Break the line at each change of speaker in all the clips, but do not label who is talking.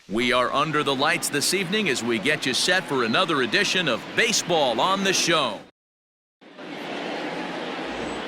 We are under the lights this evening as we get you set for another edition of Baseball on the Show.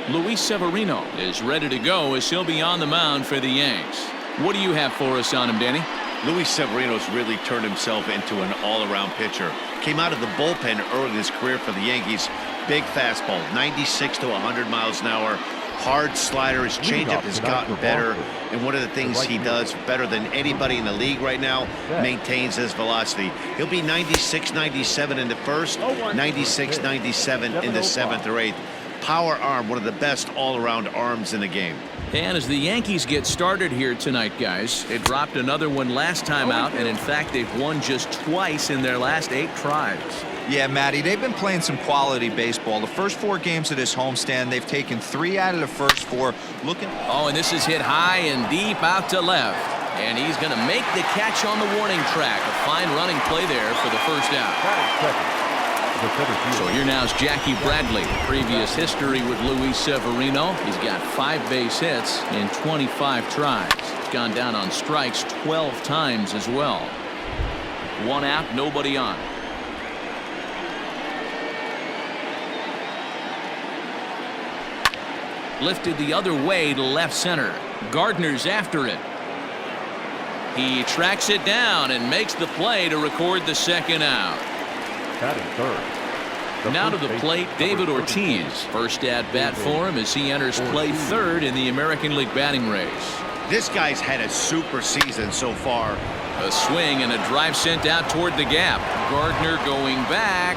Luis Severino is ready to go as he'll be on the mound for the Yanks. What do you have for us on him, Danny?
Luis Severino's really turned himself into an all-around pitcher. Came out of the bullpen early in his career for the Yankees. Big fastball, 96 to 100 miles an hour. Hard slider. His changeup has gotten better. And one of the things he does better than anybody in the league right now, maintains his velocity. He'll be 96, 97 in the first, 96, 97 in the seventh or eighth. Power arm, one of the best all-around arms in the game.
And as the Yankees get started here tonight, guys, they dropped another one last time out, and in fact they've won just twice in their last 8 tries.
Yeah, Matty, they've been playing some quality baseball. The first 4 games of this homestand, they've taken 3 out of the first 4.
Oh, and this is hit high and deep out to left. And he's going to make the catch on the warning track. A fine running play there for the first out. So here now is Jackie Bradley. Previous history with Luis Severino. He's got 5 base hits in 25 tries. He's gone down on strikes 12 times as well. 1 out, nobody on. Lifted the other way to left center. Gardner's after it. He tracks it down and makes the play to record the second out.
Batting third.
Now to the plate, David Ortiz. First at bat for him as he enters play third in the American League batting race.
This guy's had a super season so far.
A swing and a drive sent out toward the gap. Gardner going back,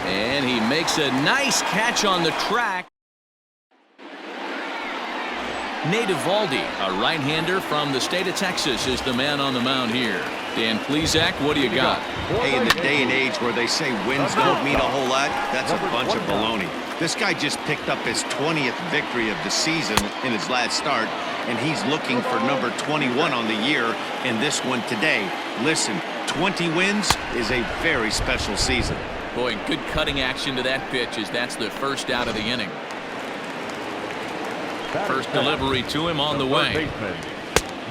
and he makes a nice catch on the track. Nate Eovaldi, a right-hander from the state of Texas, is the man on the mound here. Dan Plesac, what do you got?
Hey, in the day and age where they say wins don't mean a whole lot, that's a bunch of baloney. This guy just picked up his 20th victory of the season in his last start, and he's looking for number 21 on the year in this one today. Listen, 20 wins is a very special season.
Boy, good cutting action to that pitch as that's the first out of the inning. First delivery to him on the way.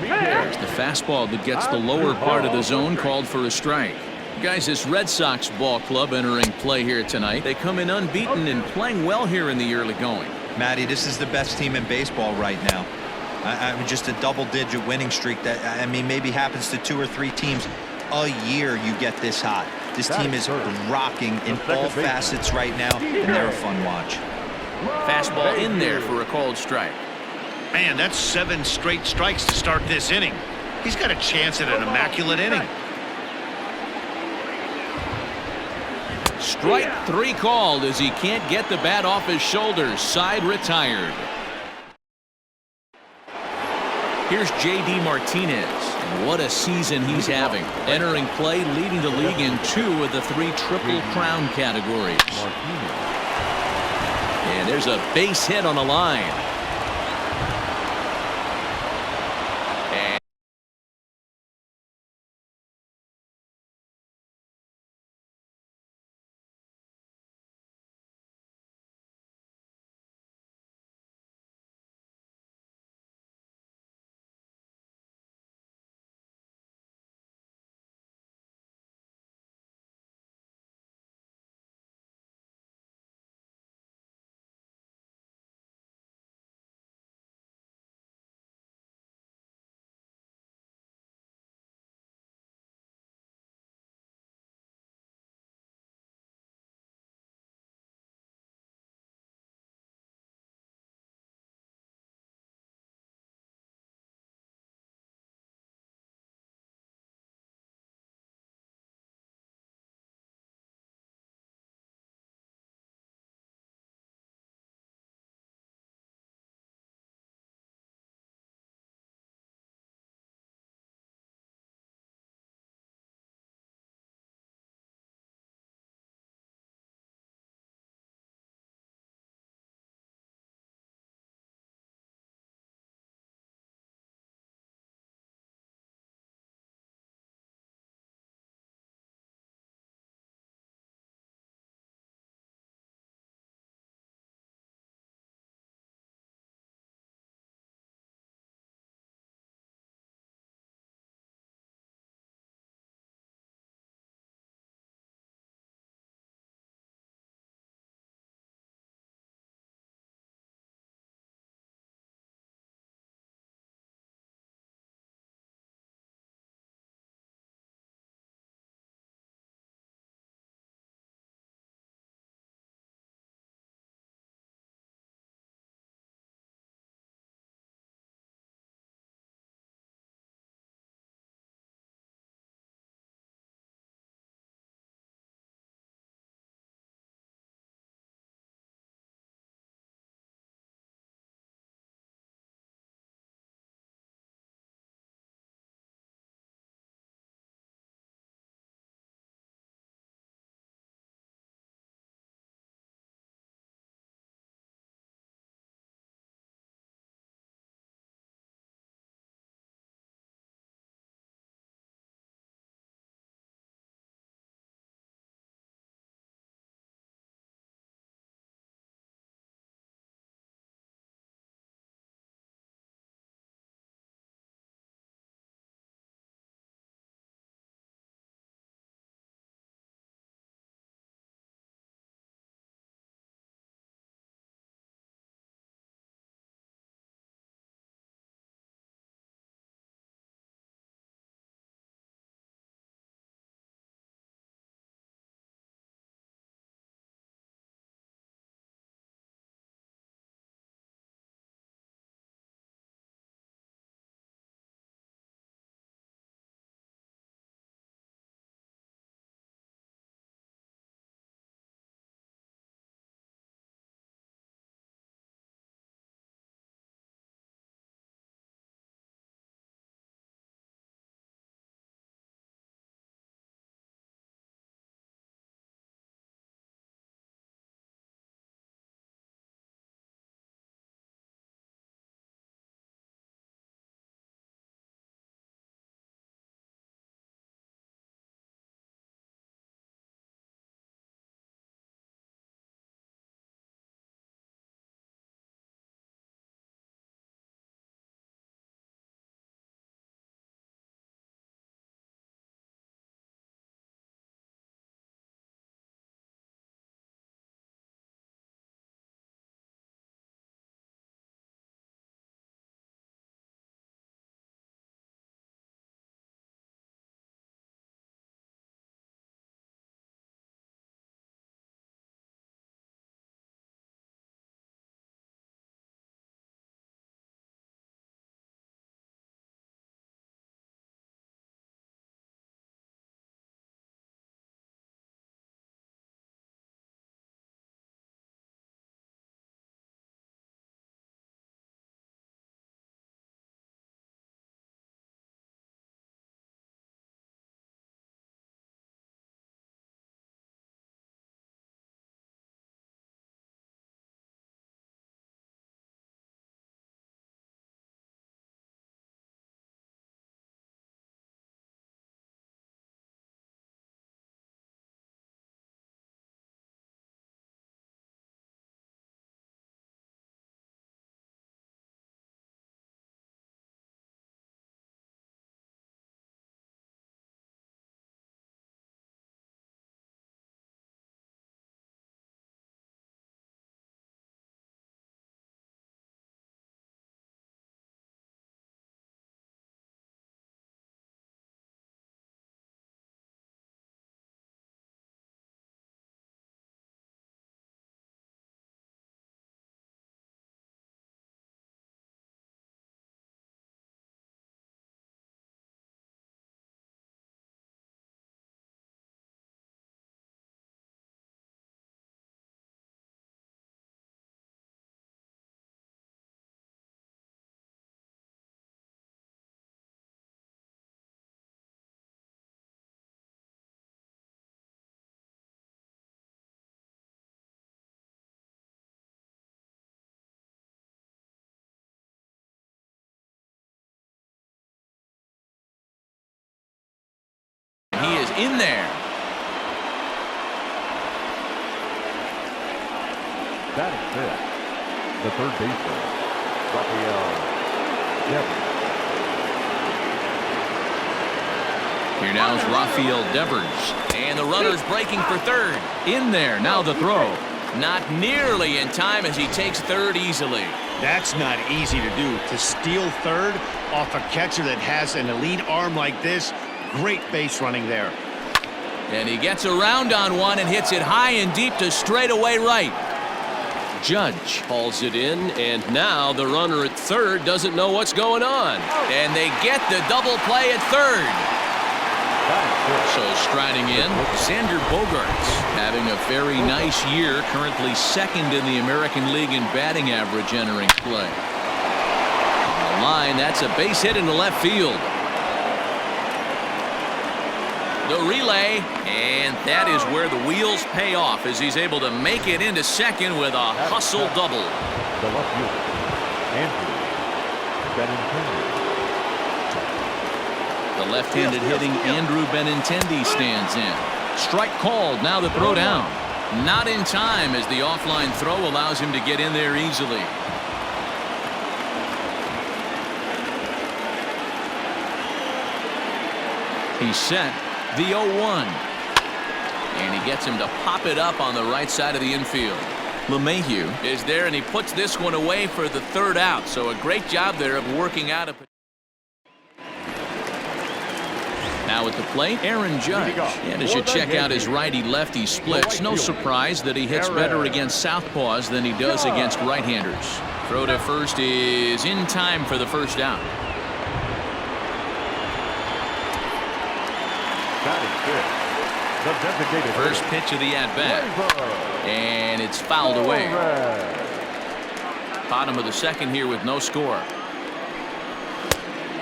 There's the fastball that gets the lower part of the zone, called for a strike. Guys, this Red Sox ball club entering play here tonight. They come in unbeaten and playing well here in the early going.
Matty, this is the best team in baseball right now. I mean, just a double-digit winning streak that, I mean, maybe happens to 2 or 3 teams a year. You get this hot. This team is rocking in all facets right now, and they're a fun watch.
Fastball in there for a called strike.
Man, that's 7 straight strikes to start this inning. He's got a chance at an immaculate inning.
Strike 3 called as he can't get the bat off his shoulders. Side retired. Here's J.D. Martinez. What a season he's having. Entering play, leading the league in 2 of the 3 Triple Crown categories. And there's a base hit on the line. in there.
Batting fifth, the third baseman, Rafael Devers.
Here now is Rafael Devers. And the runner's breaking for third. In there. Now the throw. Not nearly in time as he takes third easily.
That's not easy to do. To steal third off a catcher that has an elite arm like this, great base running there.
And he gets around on one and hits it high and deep to straightaway right. Judge hauls it in, and now the runner at third doesn't know what's going on. And they get the double play at third. So striding in, Xander Bogaerts having a very nice year, currently second in the American League in batting average entering play. On the line, that's a base hit into left field. The relay, and that is where the wheels pay off as he's able to make it into second with a hustle double.
The left fielder, Andrew Benintendi.
The left-handed hitting Andrew Benintendi stands in. Strike called. Now the throw down. Not in time as the offline throw allows him to get in there easily. He's set. The 0-1. And he gets him to pop it up on the right side of the infield. LeMahieu is there, and he puts this one away for the third out. So a great job there of working out a... Now at the plate, Aaron Judge. And as you check out his righty-lefty splits, no surprise that he hits better against southpaws than he does against right-handers. Throw to first is in time for the first out. First pitch of the at-bat. And it's fouled away. Bottom of the second here with no score.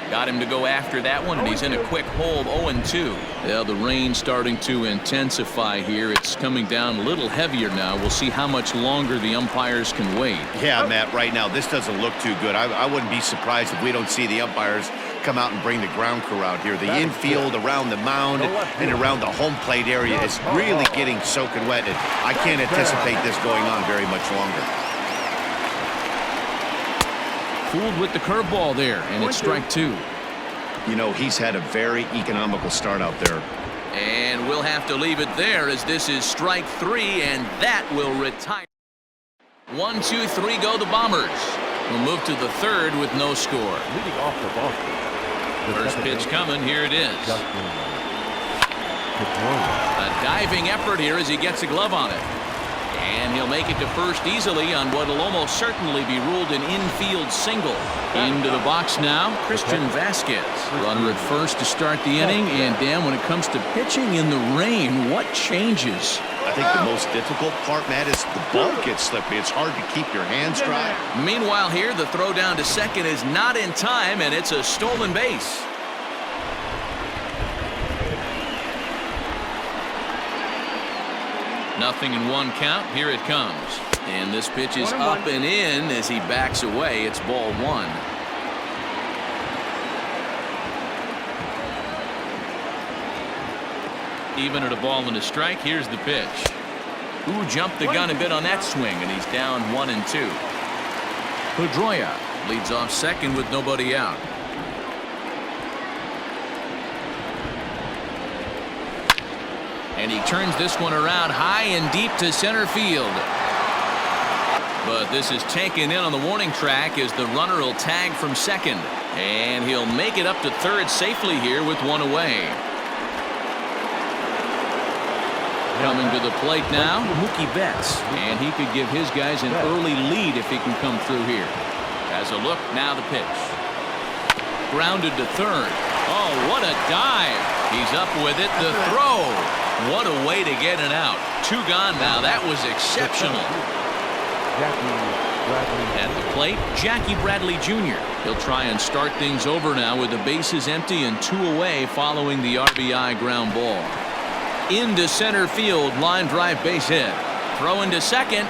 Got him to go after that one, and he's in a quick hole, 0-2. Well, the rain's starting to intensify here. It's coming down a little heavier now. We'll see how much longer the umpires can wait.
Yeah, Matt, right now, this doesn't look too good. I wouldn't be surprised if we don't see the umpires come out and bring the ground crew out here. The infield around the mound and around the home plate area is really getting soaking wet, and I can't anticipate this going on very much longer.
Fooled with the curveball there, and it's strike two.
You know, he's had a very economical start out there.
And we'll have to leave it there as this is strike three, and that will retire. 1, 2, 3 go the Bombers. We'll move to the third with no score.
Leading off the Boston.
First pitch coming. Here it is. A diving effort here as he gets a glove on it. And he'll make it to first easily on what will almost certainly be ruled an infield single. Into the box now, Christian Vasquez. Runner at first to start the inning. And Dan, when it comes to pitching in the rain, what changes?
I think the most difficult part, Matt, is the ball gets slippery. It's hard to keep your hands dry.
Meanwhile here, the throw down to second is not in time, and it's a stolen base. Nothing in one count. Here it comes. And this pitch is up and in as he backs away. It's ball one. Even at a ball and a strike. Here's the pitch. Ooh, jumped the gun a bit on that swing, and he's down 1-2. Pedroia leads off second with nobody out. And he turns this one around high and deep to center field. But this is taken in on the warning track as the runner will tag from second. And he'll make it up to third safely here with one away. Coming to the plate now, Mookie Betts. And he could give his guys an early lead if he can come through here. As a look, now the pitch. Grounded to third. Oh, what a dive. He's up with it. The throw. What a way to get it out. Two gone now. That was exceptional. At the plate, Jackie Bradley Jr. He'll try and start things over now with the bases empty and two away following the RBI ground ball. Into center field, line drive base hit. Throw into second.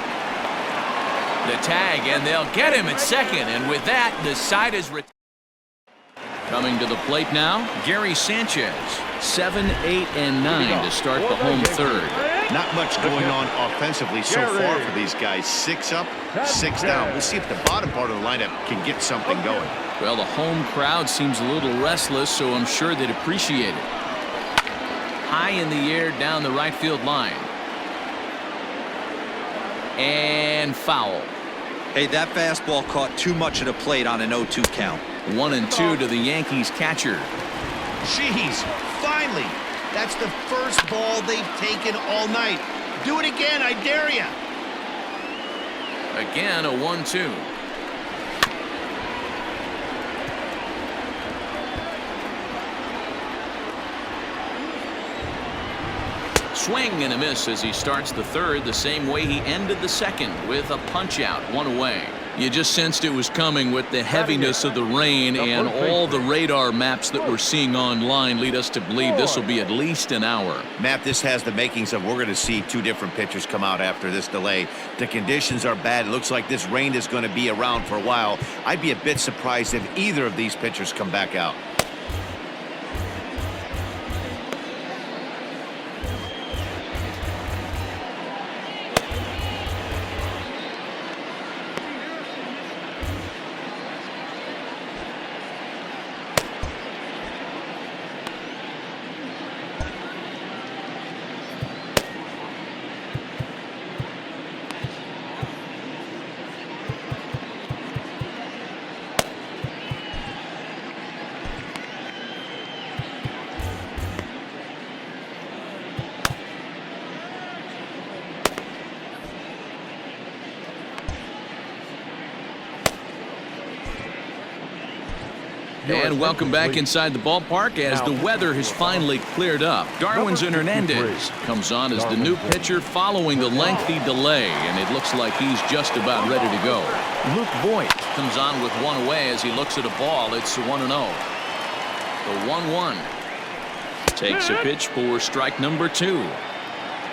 The tag, and they'll get him at second. And with that, the side is retired. Coming to the plate now, Gary Sanchez. 7, 8, and 9 to start the home third.
Not much going on offensively so far for these guys. 6 up, 6 down. We'll see if the bottom part of the lineup can get something going.
Well, the home crowd seems a little restless, so I'm sure they'd appreciate it. High in the air down the right field line. And foul.
Hey, that fastball caught too much of the plate on an 0-2 count.
1-2 to the Yankees catcher.
Jeez, finally. That's the first ball they've taken all night. Do it again, I dare you.
Again, a 1-2. Swing and a miss as he starts the third the same way he ended the second, with a punch out, 1 away. You just sensed it was coming with the heaviness of the rain, and all the radar maps that we're seeing online lead us to believe this will be at least an hour.
Matt, this has the makings of we're going to see 2 different pitchers come out after this delay. The conditions are bad. It looks like this rain is going to be around for a while. I'd be a bit surprised if either of these pitchers come back out.
And welcome back inside the ballpark as the weather has finally cleared up. Darwinzon Hernandez comes on as the new pitcher following the lengthy delay, and it looks like he's just about ready to go. Luke Voigt comes on with 1 away as he looks at a ball. It's 1-0. The 1-1. Takes a pitch for strike number 2.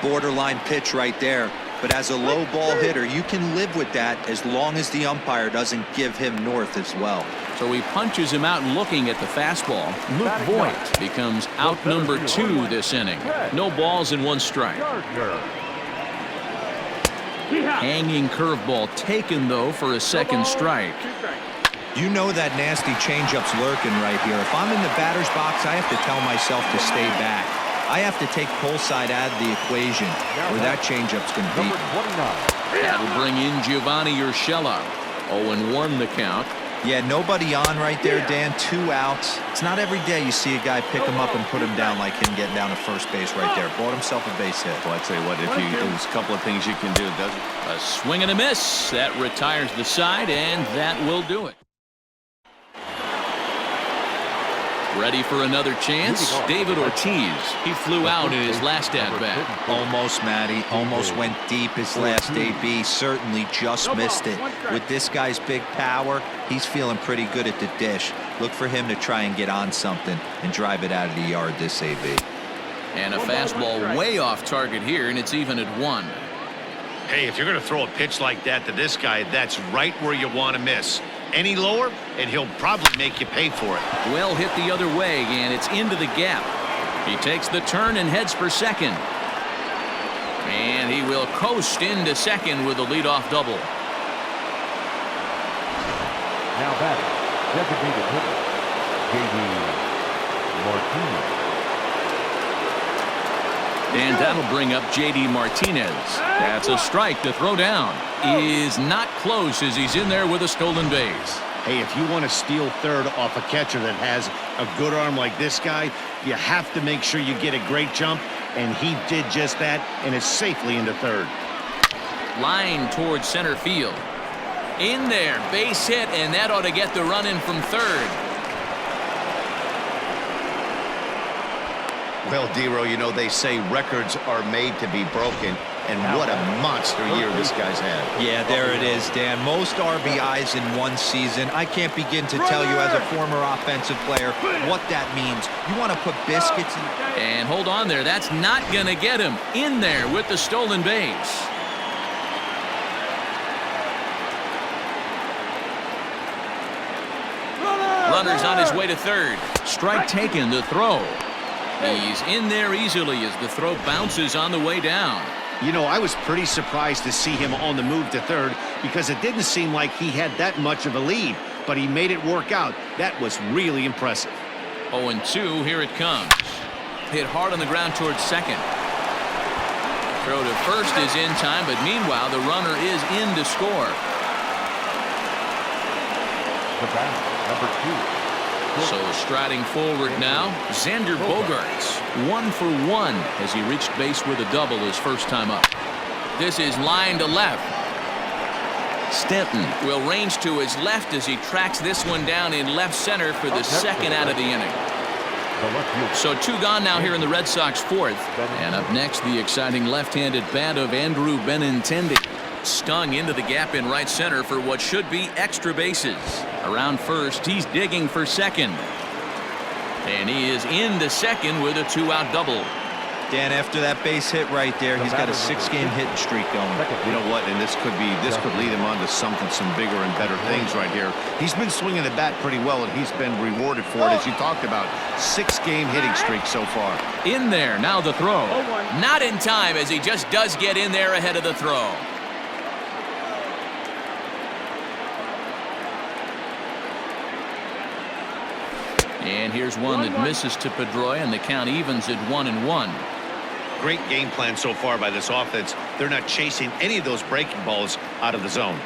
Borderline pitch right there. But as a low ball hitter, you can live with that as long as the umpire doesn't give him north as well.
So he punches him out looking at the fastball. Luke Voigt becomes out number 2 this inning. No balls and 1 strike. Hanging curveball taken, though, for a second strike.
You know that nasty changeup's lurking right here. If I'm in the batter's box, I have to tell myself to stay back. I have to take pull side out of the equation, or that changeup's going to beat me.
That'll bring in Giovanni Urshela. 0-1 the count.
Yeah, nobody on right there, Dan. 2 outs. It's not every day you see a guy pick him up and put him down like him getting down to first base right there. Bought himself a base hit.
Well, I'd say what, there's a couple of things you can do, doesn't it?
A swing and a miss. That retires the side, and that will do it. Ready for another chance? David Ortiz. He flew out in his last at-bat.
Almost, Matty. Almost went deep his last AB. Certainly just missed it. With this guy's big power, he's feeling pretty good at the dish. Look for him to try and get on something and drive it out of the yard this AB.
And a fastball way off target here, and it's even at 1.
Hey, if you're going to throw a pitch like that to this guy, that's right where you want to miss. Any lower, and he'll probably make you pay for it.
Well hit the other way, and it's into the gap. He takes the turn and heads for second. And he will coast into second with a leadoff double.
Now batting, designated hitter, J.D. Martinez.
And that'll bring up J.D. Martinez. That's a strike to throw down. Is not close as he's in there with a stolen base.
Hey, if you want to steal third off a catcher that has a good arm like this guy, you have to make sure you get a great jump, and he did just that and is safely into third.
Line towards center field. In there, base hit, and that ought to get the run in from third.
Well, Dero, you know, they say records are made to be broken, and what a monster year this guy's had.
Yeah, there it is, Dan. Most RBIs in one season. I can't begin to tell you as a former offensive player what that means. You want to put biscuits in.
And hold on there. That's not going to get him in there with the stolen base. Runner's on his way to third. Strike taken, the throw. He's in there easily as the throw bounces on the way down.
You know, I was pretty surprised to see him on the move to third because it didn't seem like he had that much of a lead, but he made it work out. That was really impressive.
0-2, here it comes. Hit hard on the ground towards second. Throw to first is in time, but meanwhile the runner is in to score.
The batter, number 2.
So striding forward now, Xander Bogaerts, 1 for 1 as he reached base with a double his first time up. This is line to left. Stanton will range to his left as he tracks this one down in left center for the second out of the inning. So 2 gone now here in the Red Sox fourth. And up next, the exciting left-handed bat of Andrew Benintendi. Stung into the gap in right center for what should be extra bases. Around first, he's digging for second. And he is into second with a 2-out double.
Dan, after that base hit right there, he's got a 6-game hitting streak going.
You know what? And this could lead him on to some bigger and better things right here. He's been swinging the bat pretty well, and he's been rewarded for it, as you talked about. 6-game hitting streak so far.
In there, now the throw. Not in time as he just does get in there ahead of the throw. And here's one that misses to Pedroia, and the count evens at 1-1.
Great game plan so far by this offense. They're not chasing any of those breaking balls out of the zone.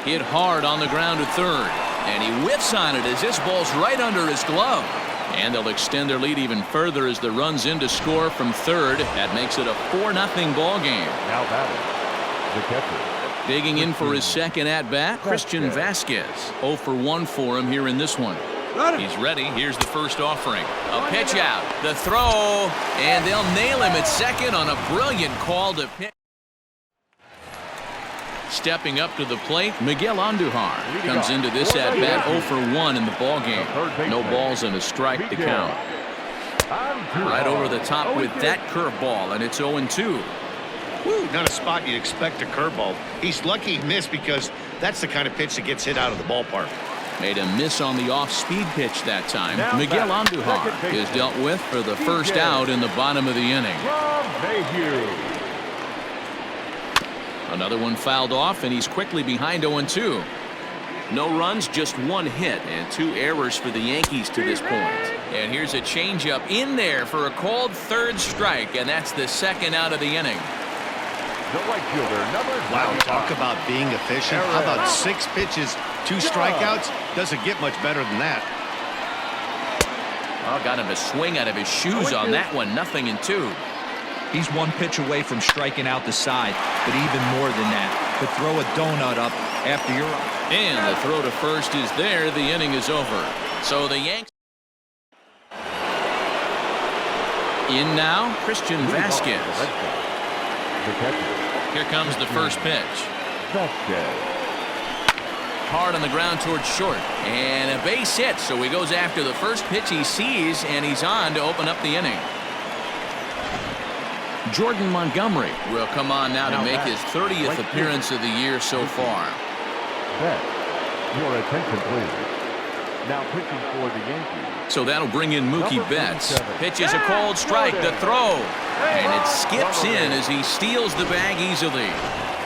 Hit hard on the ground to third, and he whiffs on it as this ball's right under his glove. And they'll extend their lead even further as the run's in to score from third. That makes it a 4-0 ball game.
Now batting, the catcher.
Digging in for his second at-bat, Christian Vasquez. 0 for 1 for him here in this one. He's ready. Here's the first offering. A pitch out. The throw. And they'll nail him at second on a brilliant call to pitch. Stepping up to the plate, Miguel Andujar comes into this at-bat 0 for 1 in the ballgame. No balls and a strike to count. Right over the top with that curveball, and it's 0-2.
Woo, not a spot you'd expect a curveball. He's lucky he missed because that's the kind of pitch that gets hit out of the ballpark.
Made a miss on the off-speed pitch that time. Miguel Andujar is dealt with for the first out in the bottom of the inning. Another one fouled off, and he's quickly behind 0-2. No runs, just 1 hit, and 2 errors for the Yankees to this point. And here's a changeup in there for a called third strike, and that's the second out of the inning.
The right fielder, number 9.
Wow, talk about being efficient. How about 6 pitches, 2 strikeouts? Doesn't get much better than that.
Well, got him to swing out of his shoes on that one. 0-2.
He's 1 pitch away from striking out the side, but even more than that, to throw a donut up after you're up.
And the throw to first is there. The inning is over. So the Yankees. In now, Christian Vasquez. Here comes the first pitch. Hard on the ground towards short. And a base hit, so he goes after the first pitch he sees, and he's on to open up the inning. Jordan Montgomery will come on now to make his 30th appearance of the year so far.
Your attention, please. Now pitching for the Yankees.
So that'll bring in Mookie Betts. Pitches a cold strike, the throw. And it skips in as he steals the bag easily.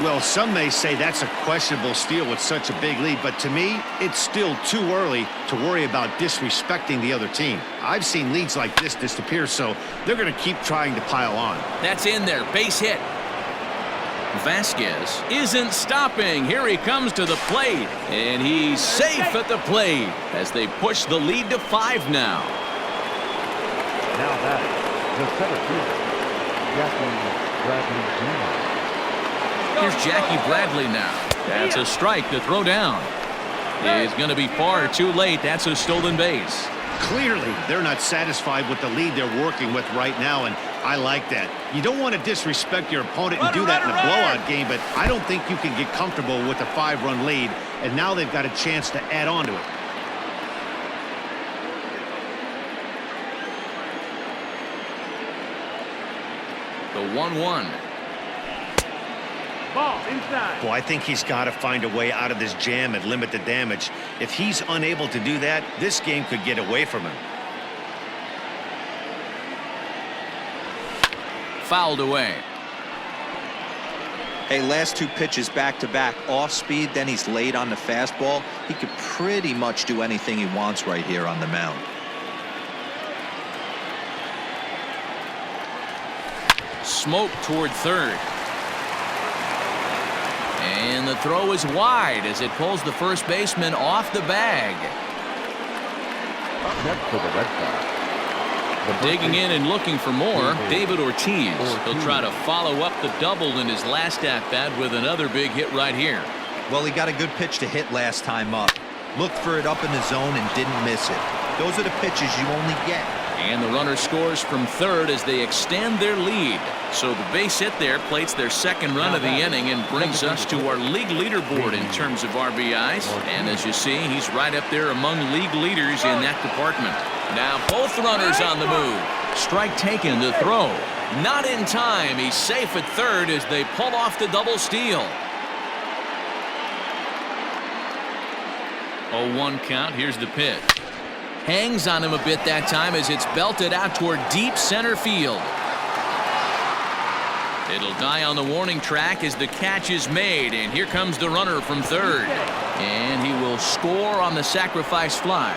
Well, some may say that's a questionable steal with such a big lead, but to me, it's still too early to worry about disrespecting the other team. I've seen leads like this disappear, so they're going to keep trying to pile on.
That's in there, base hit. Vasquez isn't stopping. Here he comes to the plate, and he's safe at the plate as they push the lead to 5 now.
Now that the center fielder, Jackie Bradley Jr.
Here's Jackie Bradley now. That's a strike to throw down. It's going to be far too late. That's a stolen base.
Clearly, they're not satisfied with the lead they're working with right now, and I like that. You don't want to disrespect your opponent and do that in a blowout game, but I don't think you can get comfortable with a 5-run lead, and now they've got a chance to add on to it.
The 1-1.
Ball inside. Well, I think he's got to find a way out of this jam and limit the damage. If he's unable to do that, this game could get away from him.
Fouled away.
Hey, last 2 pitches back-to-back off speed, then he's late on the fastball. He could pretty much do anything he wants right here on the mound.
Smoke toward third. And the throw is wide as it pulls the first baseman off the bag.
Up next for the Red Sox.
Digging in and looking for more, David Ortiz. He'll try to follow up the double in his last at-bat with another big hit right here.
Well, he got a good pitch to hit last time up. Looked for it up in the zone and didn't miss it. Those are the pitches you only get.
And the runner scores from third as they extend their lead. So the base hit there plates their second run of the inning and brings us to our league leaderboard in terms of RBIs. And as you see, he's right up there among league leaders in that department. Now both runners on the move. Strike taken to throw. Not in time. He's safe at third as they pull off the double steal. 0-1 count. Here's the pitch. Hangs on him a bit that time as it's belted out toward deep center field. It'll die on the warning track as the catch is made, and here comes the runner from third. And he will score on the sacrifice fly.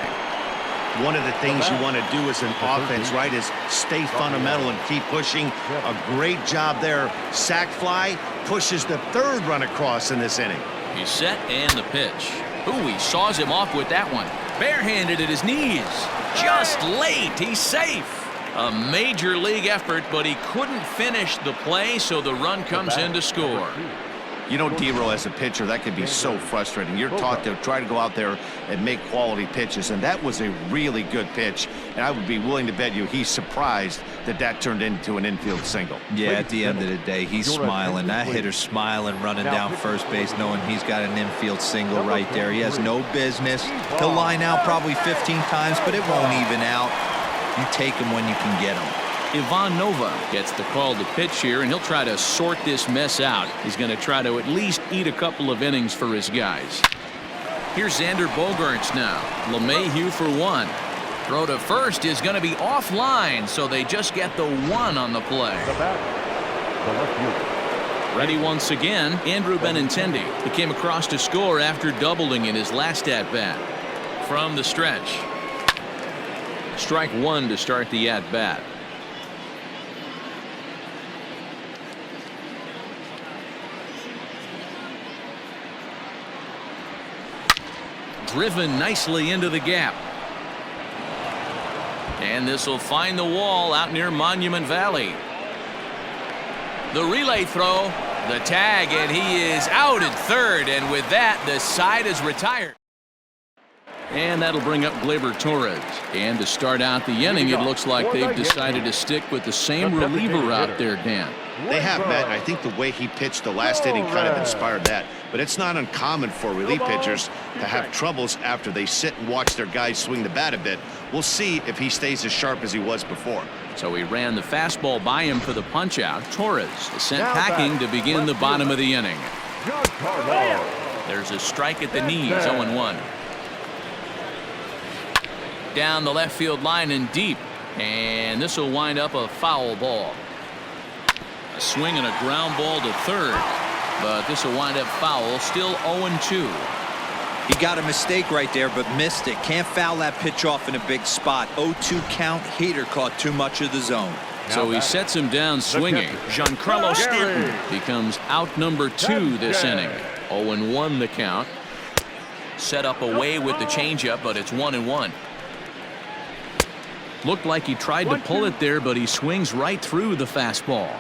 One of the things you want to do as an offense, right, is stay fundamental and keep pushing. A great job there. Sac fly pushes the third run across in this inning.
He's set and the pitch. Ooh, he saws him off with that one. Barehanded at his knees. Just late. He's safe. A major league effort, but he couldn't finish the play, so the run comes in to score.
You know, D-Row, as a pitcher, that can be so frustrating. You're taught to try to go out there and make quality pitches, and that was a really good pitch. And I would be willing to bet you he's surprised that that turned into an infield single.
Yeah, at the end of the day, he's smiling. That hitter's smiling, running down first base, knowing he's got an infield single right there. He has no business. He'll line out probably 15 times, but it won't even out. You take him when you can get him.
Ivan Nova gets the call to pitch here, and he'll try to sort this mess out. He's going to try to at least eat a couple of innings for his guys. Here's Xander Bogaerts now. LeMahieu for 1. Throw to first is going to be offline, so they just get the 1 on the play.
The batter, the left fielder.
Ready once again, Andrew Benintendi. He came across to score after doubling in his last at-bat. From the stretch. Strike 1 to start the at-bat. Driven nicely into the gap. And this will find the wall out near Monument Valley. The relay throw, the tag, and he is out at third. And with that, the side is retired. And that'll bring up Gleyber Torres. And to start out the inning, it looks like they've decided to stick with the same reliever out there, Dan.
They have, Matt. I think the way he pitched the last inning kind of inspired that. But it's not uncommon for relief pitchers to have troubles after they sit and watch their guys swing the bat a bit. We'll see if he stays as sharp as he was before.
So he ran the fastball by him for the punch-out. Torres is sent packing to begin the bottom of the inning. There's a strike at the knees, 0-1. Down the left field line and deep. And this will wind up a foul ball. A swing and a ground ball to third. But this will wind up foul. Still 0-2.
He got a mistake right there, but missed it. Can't foul that pitch off in a big spot. 0-2 count. Hader caught too much of the zone.
So he sets him down swinging. Giancarlo Stanton becomes out number 2 this inning. 0-1 the count. Set up away with the changeup, but it's 1-1. Looked like he tried to pull it there, but he swings right through the fastball.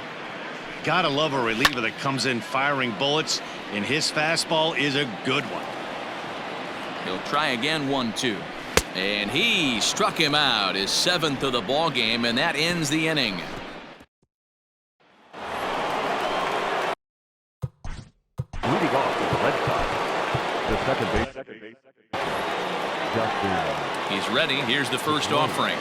Gotta love a reliever that comes in firing bullets, and his fastball is a good one.
He'll try again, 1-2. And he struck him out, his 7th of the ball game, and that ends the inning.
Leading off with the Red Sox, the second base, Justin.
He's ready. Here's the first offering.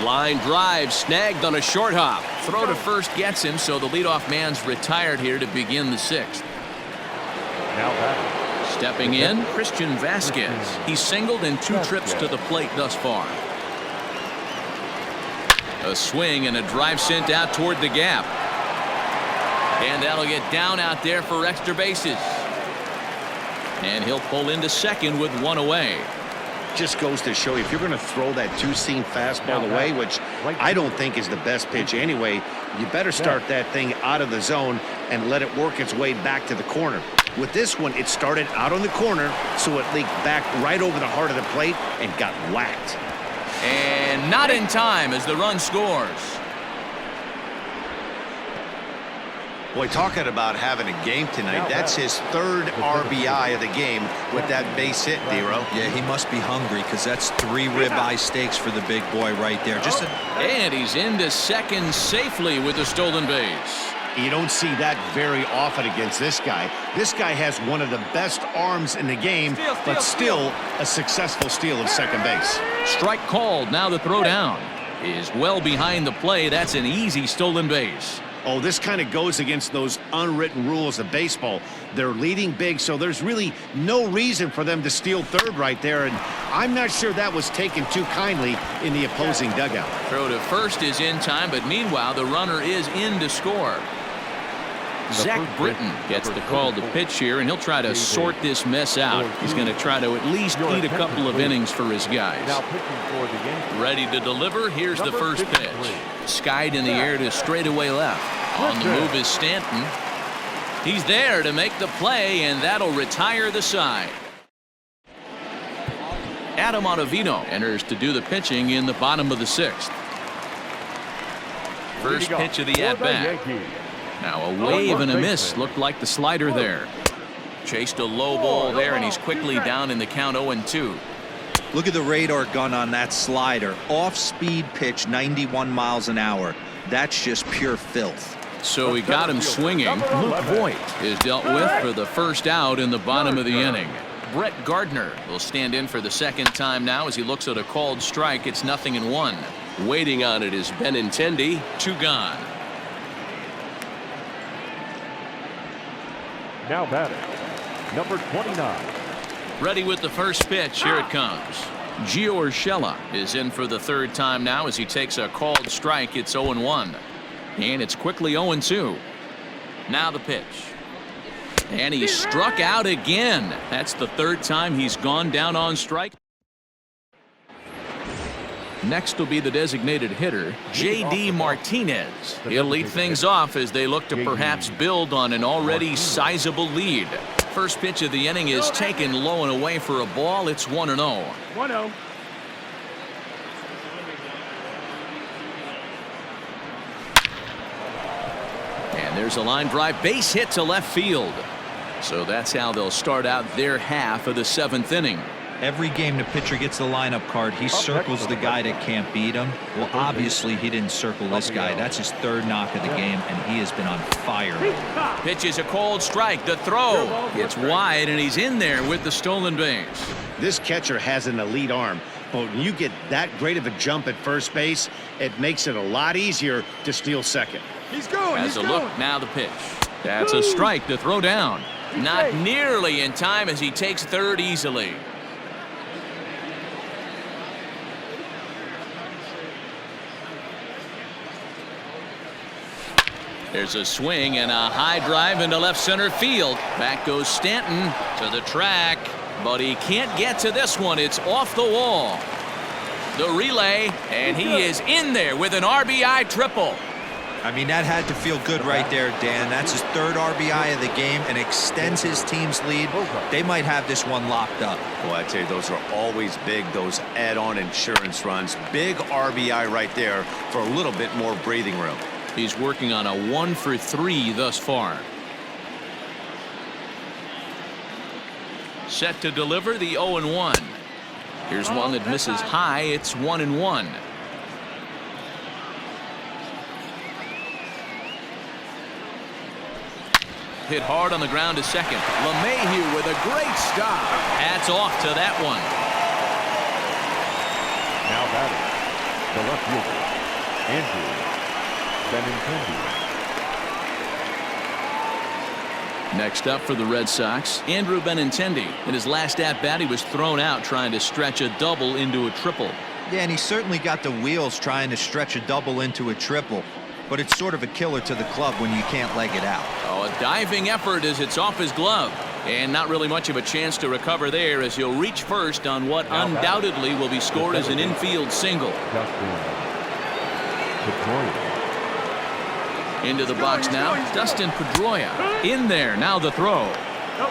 Line drive snagged on a short hop. Throw to first gets him, so the leadoff man's retired here to begin the 6th.
Now batting.
Stepping in, Christian Vasquez. He's singled in 2 trips to the plate thus far. A swing and a drive sent out toward the gap. And that'll get down out there for extra bases. And he'll pull into second with 1 away.
Just goes to show you, if you're going to throw that 2-seam fastball away, which I don't think is the best pitch anyway, you better start that thing out of the zone and let it work its way back to the corner. With this one, it started out on the corner, so it leaked back right over the heart of the plate and got whacked.
And not in time as the run scores.
Boy, talking about having a game tonight, that's his 3rd RBI of the game with that base hit, Dero.
Yeah, he must be hungry because that's 3 ribeye steaks for the big boy right there.
And he's into second safely with the stolen base.
You don't see that very often against this guy. This guy has one of the best arms in the game, but still a successful steal of second base.
Strike called. Now the throw down is well behind the play. That's an easy stolen base.
Oh, this kind of goes against those unwritten rules of baseball. They're leading big, so there's really no reason for them to steal third right there, and I'm not sure that was taken too kindly in the opposing dugout.
Throw to first is in time, but meanwhile the runner is in to score. Zach Britton gets the call to pitch here, and he'll try to sort this mess out. He's going to try to at least eat a couple of innings for his guys. Ready to deliver. Here's the first pitch. Skied in the air to straightaway left. On the move is Stanton. He's there to make the play, and that'll retire the side. Adam Ottavino enters to do the pitching in the bottom of the 6th. First pitch of the at-bat. Now a wave and a miss. Looked like the slider there. Chased a low ball there, and he's quickly down in the count 0-2.
Look at the radar gun on that slider. Off-speed pitch, 91 miles an hour. That's just pure filth.
So he got him swinging. Luke Voigt is dealt with for the first out in the bottom of the inning. Brett Gardner will stand in for the second time now as he looks at a called strike. It's 0-1. Waiting on it is Benintendi. 2 gone.
Now batting, number 29.
Ready with the first pitch. Here it comes. Gio Urshela is in for the 3rd time now as he takes a called strike. It's 0-1. And it's quickly 0-2. Now the pitch. And he struck out again. That's the 3rd time he's gone down on strike. Next will be the designated hitter, J.D. Martinez. He'll lead things off as they look to perhaps build on an already sizable lead. First pitch of the inning is taken low and away for a ball. It's 1-0.
1-0.
And there's a line drive base hit to left field. So that's how they'll start out their half of the 7th inning.
Every game the pitcher gets the lineup card, he circles the guy that can't beat him. Well, obviously he didn't circle this guy. That's his 3rd knock of the game, and he has been on fire.
Pitches a cold strike. The throw. It's wide, and he's in there with the stolen base.
This catcher has an elite arm, but when you get that great of a jump at first base, it makes it a lot easier to steal second.
He's going. As a look, now the pitch. That's a strike to throw down. Not nearly in time as he takes 3rd easily. There's a swing and a high drive into left center field. Back goes Stanton to the track, but he can't get to this one. It's off the wall. The relay, and he is in there with an RBI triple.
I mean, that had to feel good right there, Dan. That's his 3rd RBI of the game and extends his team's lead. They might have this one locked up.
Well, I tell you, those are always big, those add-on insurance runs. Big RBI right there for a little bit more breathing room.
He's working on a 1-for-3 thus far. Set to deliver the 0-1. Here's one that misses high. It's 1-1. Hit hard on the ground to second. LeMahieu with a great stop. Hats off to that one.
Now batting, The left fielder, Andrew Benintendi.
Next up for the Red Sox, Andrew Benintendi. In his last at-bat, he was thrown out trying to stretch a double into a triple.
Yeah, and he certainly got the wheels trying to stretch a double into a triple. But it's sort of a killer to the club when you can't leg it out.
Oh, a diving effort as it's off his glove. And not really much of a chance to recover there as he'll reach first on what undoubtedly will be scored as an infield single. Into the box now, Dustin Pedroia. In there, now the throw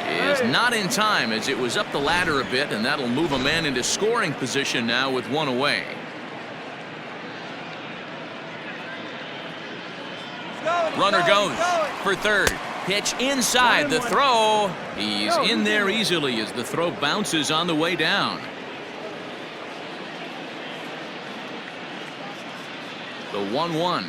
is not in time as it was up the ladder a bit, and that'll move a man into scoring position now with one away. Runner goes for third. Pitch inside, the throw. He's in there easily as the throw bounces on the way down. The 1-1.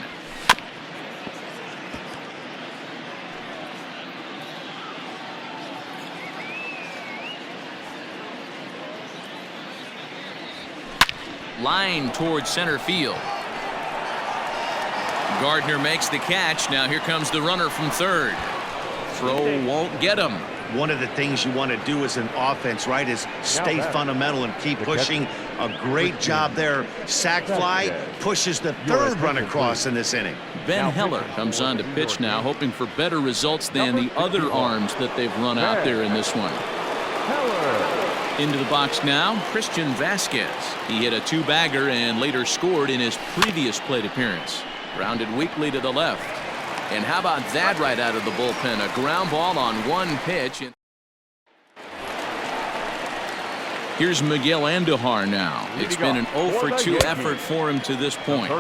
Line towards center field. Gardner makes the catch. Now here comes the runner from third. Throw won't get him.
One of the things you want to do as an offense, right, is stay fundamental and keep pushing. A great job there. Sac fly pushes the third run across in this inning.
Ben Heller comes on to pitch now, hoping for better results than the other arms that they've run out there in this one. Into the box now, Christian Vasquez. He hit a two-bagger and later scored in his previous plate appearance. Grounded weakly to the left. And how about that right out of the bullpen? A ground ball on one pitch. Here's Miguel Andujar now. It's been an 0 for 2 effort for him to this point.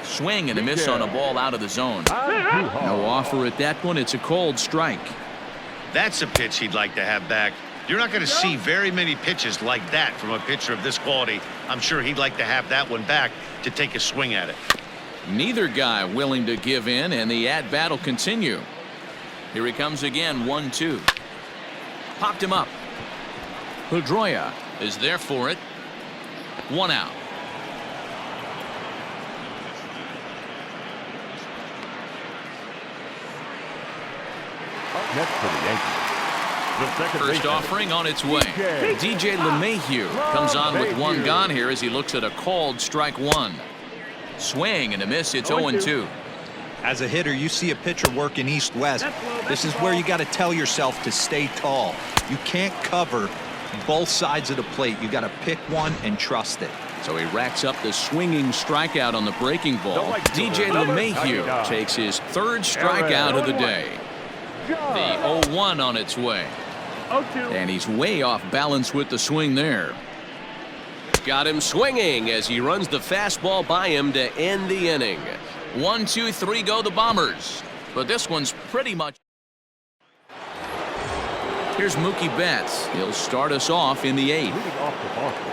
Swing and a miss on a ball out of the zone. No offer at that one. It's a cold strike.
That's a pitch he'd like to have back. You're not going to see very many pitches like that from a pitcher of this quality. I'm sure he'd like to have that one back to take a swing at it.
Neither guy willing to give in, and the at-bat will continue. Here he comes again, 1-2. Popped him up. Pedroia is there for it. One out.
Up next for the Yankees.
First offering on its way. DJ LeMahieu comes on with one gone here as he looks at a called strike one. Swing and a miss. It's 0-2.
As a hitter, you see a pitcher working east-west. This is where you got to tell yourself to stay tall. You can't cover both sides of the plate. You got to pick one and trust it.
So he racks up the swinging strikeout on the breaking ball. DJ LeMahieu takes his third strikeout of the day. The 0-1 on its way. And he's way off balance with the swing there. Got him swinging as he runs the fastball by him to end the inning. 1, 2, 3 go the Bombers. But this one's pretty much. Here's Mookie Betts. He'll start us off in the 8th.
Leading off the Boston,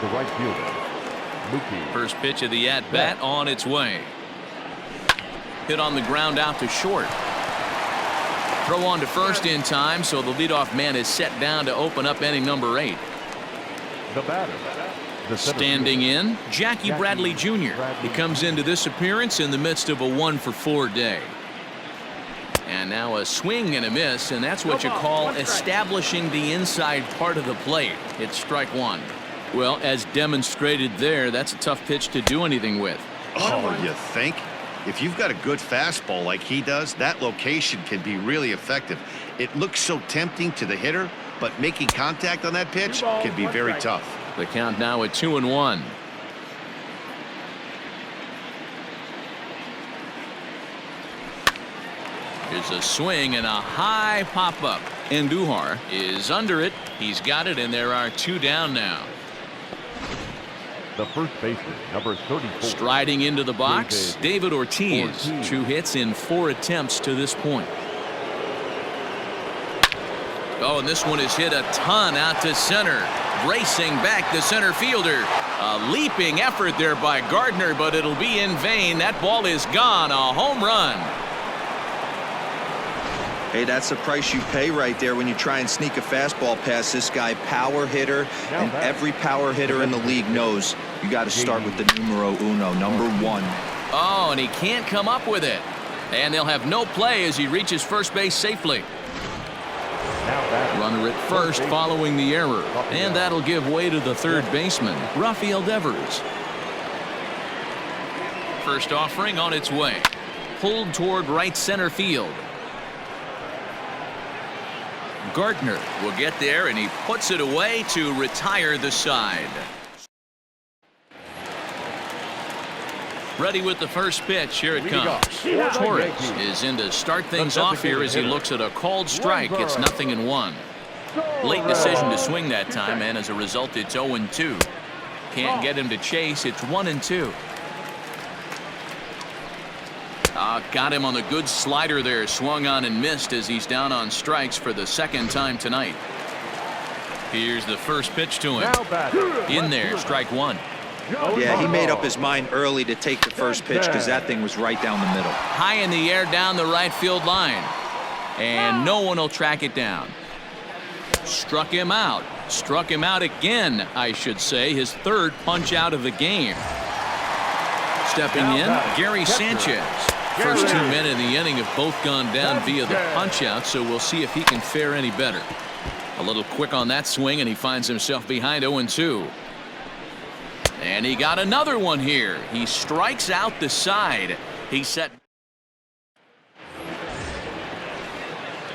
the right fielder, Mookie.
First pitch of the at-bat on its way. Hit on the ground out to short. Throw on to first in time, so the leadoff man is set down to open up inning number 8.
The batter.
Standing in, Jackie Bradley Jr. He comes into this appearance in the midst of a 1 for 4 day. And now a swing and a miss, and that's what you call establishing the inside part of the plate. It's strike one. Well, as demonstrated there, that's a tough pitch to do anything with.
Oh, you think? If you've got a good fastball like he does, that location can be really effective. It looks so tempting to the hitter, but making contact on that pitch can be very tough.
The count now at 2-1. Here's a swing and a high pop-up. Andujar is under it. He's got it, and there are 2 down now.
The first baseman, number 34.
Striding into the box, David Ortiz. 2 hits in 4 attempts to this point. Oh, and this one is hit a ton out to center. Racing back the center fielder. A leaping effort there by Gardner, but it'll be in vain. That ball is gone. A home run.
Hey, that's the price you pay right there when you try and sneak a fastball past this guy. Power hitter, and every power hitter in the league knows you got to start with the numero uno, number 1.
Oh, and he can't come up with it. And they'll have no play as he reaches first base safely. Runner at first following the error. And that'll give way to the third baseman, Rafael Devers. First offering on its way. Pulled toward right center field. Gardner will get there, and he puts it away to retire the side. Ready with the first pitch. Here it comes. Torres is in to start things off here as he looks at a called strike. It's 0-1. Late decision to swing that time, and as a result, it's 0-2. Can't get him to chase. It's 1-2. Got him on the good slider there. Swung on and missed as he's down on strikes for the second time tonight. Here's the first pitch to him. In there, strike 1.
Yeah, he made up his mind early to take the first pitch because that thing was right down the middle.
High in the air down the right field line. And no one will track it down. Struck him out. Struck him out again, I should say. His third punch out of the game. Stepping in, Gary Sanchez. First 2 men in the inning have both gone down via the punch out, so we'll see if he can fare any better. A little quick on that swing, and he finds himself behind 0-2. And he got another one here. He strikes out the side. He's set.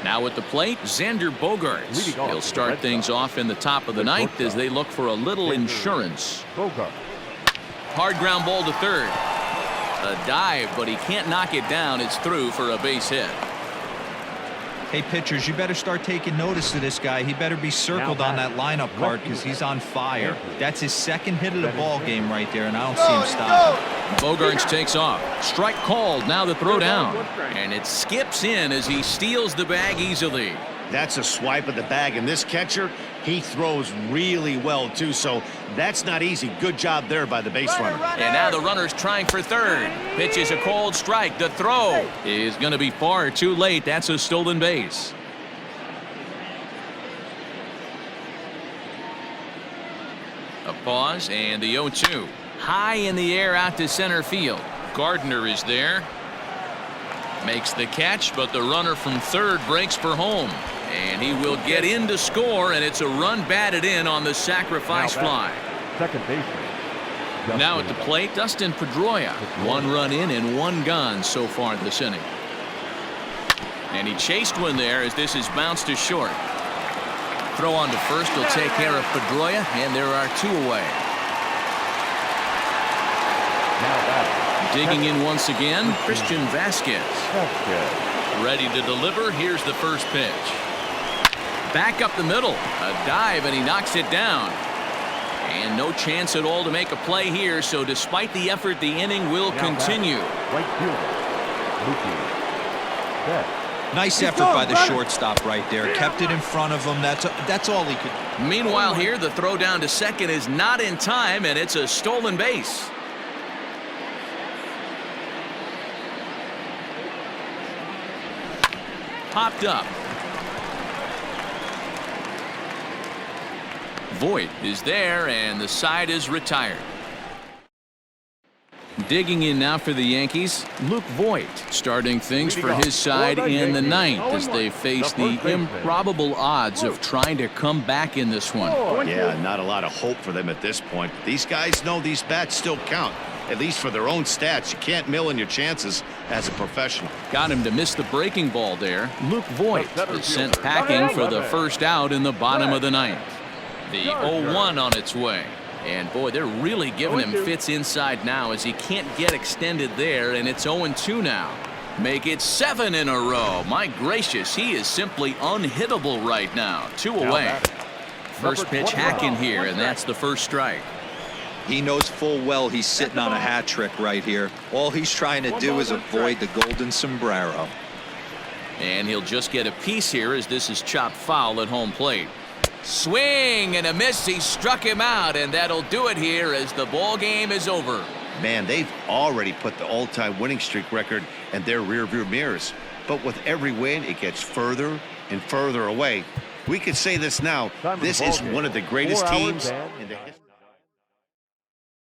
Now at the plate, Xander Bogaerts. He'll start things off in the top of the ninth as they look for a little insurance. Hard ground ball to third. A dive, but he can't knock it down. It's through for a base hit.
Hey, pitchers, you better start taking notice of this guy. He better be circled on that lineup card because he's on fire. That's his second hit of the ball game right there, and I don't see him stopping.
Bogaerts takes off. Strike called. Now the throw down. And it skips in as he steals the bag easily.
That's a swipe of the bag, and this catcher, he throws really well too, so that's not easy. Good job there by the base runner.
And now the runner's trying for third. Pitches a cold strike. The throw is going to be far too late. That's a stolen base. A pause and the 0-2. High in the air out to center field. Gardner is there. Makes the catch, but the runner from third breaks for home. And he will get in to score, and it's a run batted in on the sacrifice fly.
Second baseman.
Now at the plate, Dustin Pedroia. 1 run in and 1 gone so far this inning. And he chased one there as this is bounced to short. Throw on to first will take care of Pedroia, and there are 2 away. Digging in once again, Christian Vasquez. Ready to deliver. Here's the first pitch. Back up the middle. A dive, and he knocks it down. And no chance at all to make a play here, so despite the effort, the inning will continue.
Right fielder.
Nice effort by the shortstop right there. Kept it in front of him. That's all he could.
Meanwhile here, the throw down to second is not in time, and it's a stolen base. Popped up. Voit is there, and the side is retired. Digging in now for the Yankees, Luke Voit starting things for his side in the ninth as they face the improbable odds of trying to come back in this one.
Yeah, not a lot of hope for them at this point. These guys know these bats still count, at least for their own stats. You can't mill in your chances as a professional.
Got him to miss the breaking ball there. Luke Voit is sent packing for the first out in the bottom of the ninth. The 0-1 on its way. And boy, they're really giving him fits inside now as he can't get extended there, and it's 0-2 now. Make it 7 in a row. My gracious, he is simply unhittable right now. 2 away. First pitch hack in here, and that's the first strike.
He knows full well he's sitting on a hat trick right here. All he's trying to do is avoid the golden sombrero.
And he'll just get a piece here as this is chopped foul at home plate. Swing and a miss. He struck him out, and that'll do it here as the ball game is over.
Man, they've already put the all-time winning streak record in their rearview mirrors. but with every win, it gets further and further away. We could say this now, this is one of the greatest teams in the history.